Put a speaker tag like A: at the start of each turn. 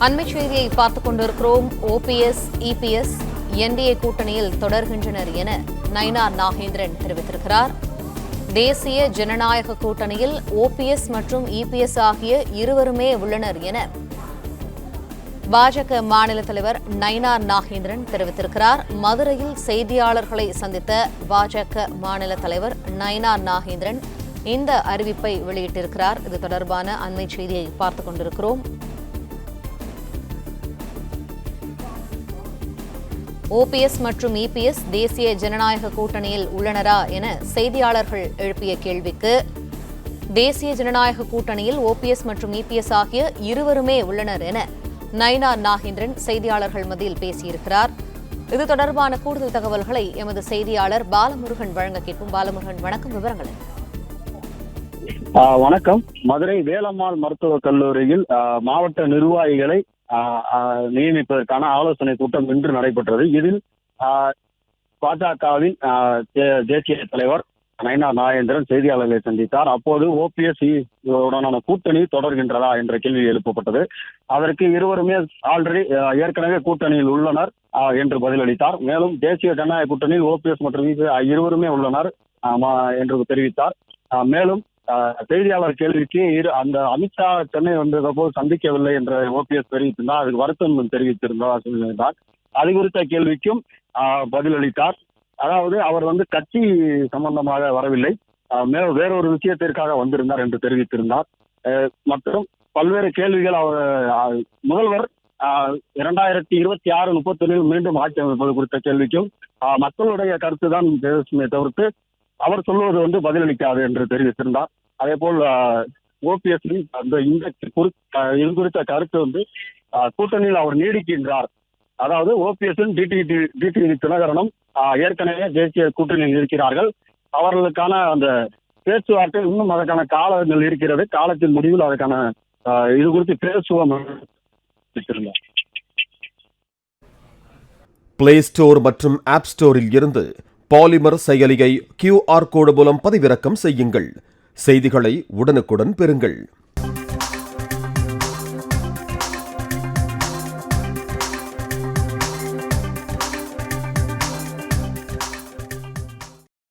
A: அண்மைச் செய்தியை பார்த்துக் கொண்டிருக்கிறோம். ஓபிஎஸ், இபிஎஸ் என்டிஏ கூட்டணியில் தொடர்கின்றனர் என நயினார் நாகேந்திரன் தெரிவித்திருக்கிறார். தேசிய ஜனநாயக கூட்டணியில் ஓபிஎஸ் மற்றும் இபிஎஸ் ஆகிய இருவருமே உள்ளனர் என பாஜக மாநில தலைவர் நயினார் நாகேந்திரன் தெரிவித்திருக்கிறார். மதுரையில் செய்தியாளர்களை சந்தித்த பாஜக மாநில தலைவர் நயினார் நாகேந்திரன் இந்த அறிவிப்பை வெளியிட்டிருக்கிறார். இது தொடர்பான அண்மைச் செய்தியை பார்த்துக் கொண்டிருக்கிறோம். ஓபிஎஸ் மற்றும் இபிஎஸ் தேசிய ஜனநாயக கூட்டணியில் உள்ளனரா என செய்தியாளர்கள் எழுப்பிய கேள்விக்கு, தேசிய ஜனநாயக கூட்டணியில் ஓபிஎஸ் மற்றும் இபிஎஸ் ஆகிய இருவருமே உள்ளனர் என நயினார் நாகேந்திரன் செய்தியாளர்கள் மத்தியில் பேசியிருக்கிறார். இது தொடர்பான கூடுதல் தகவல்களை எமது செய்தியாளர் பாலமுருகன் வழங்க கேட்போம். பாலமுருகன், வணக்கம். விவரங்கள்.
B: வணக்கம். மதுரை வேலம்மாள் மருத்துவக் கல்லூரியில் மாவட்ட நிர்வாகிகளை நியமிப்பதற்கான ஆலோசனை கூட்டம் இன்று நடைபெற்றது. இதில் பாஜகவின் தேசிய தலைவர் நயினார் நாகேந்திரன் செய்தியாளர்களை சந்தித்தார். அப்போது ஓபிஎஸ் உடனான கூட்டணி தொடர்கின்றதா என்ற கேள்வி எழுப்பப்பட்டது. அதற்கு இருவருமே ஏற்கனவே கூட்டணியில் உள்ளனர் என்று பதிலளித்தார். மேலும் தேசிய ஜனநாயக கூட்டணியில் ஓபிஎஸ் மற்றும் இருவருமே உள்ளனர் என்று தெரிவித்தார். மேலும் செய்தியாளர் கேள்விக்கு அந்த அமித்ஷா சென்னை வந்தத போது சந்திக்கவில்லை என்ற ஓபிஎஸ் தெரிவித்திருந்தார். அதுக்கு வருத்தம் தெரிவித்திருந்தார். அது குறித்த கேள்விக்கும் பதிலளித்தார். அதாவது அவர் கட்சி சம்பந்தமாக வரவில்லை, வேறொரு விஷயத்திற்காக வந்திருந்தார் என்று தெரிவித்திருந்தார். மற்றும் பல்வேறு கேள்விகள் முதல்வர் 2026 31 மீண்டும் ஆட்சி அமைப்பது குறித்த கேள்விக்கும் மக்களுடைய கருத்து தான் பேசுமே தவிர்த்து அவர் சொல்வது பதிலளிக்காது என்று தெரிவித்திருந்தார். அதே போல் ஓபிஎஸ் இது குறித்த கருத்து கூட்டணியில் அவர் நீடிக்கின்றார். அதாவது ஓபிஎஸ் டிடிவி தினகரனும் ஏற்கனவே தேசிய கூட்டணியில் இருக்கிறார்கள். அவர்களுக்கான அந்த பேச்சுவார்த்தை இன்னும் அதற்கான காலங்கள் இருக்கிறது. காலத்தின் முடிவில் அதற்கான இது குறித்து பேசுவோம்.
C: பிளே ஸ்டோர் மற்றும் ஆப் ஸ்டோரில் இருந்து பாலிமர் செயலியை QR கோடு மூலம் பதிவிறக்கம் செய்யுங்கள். செய்திகளை உடனுக்குடன் பெறுங்கள்.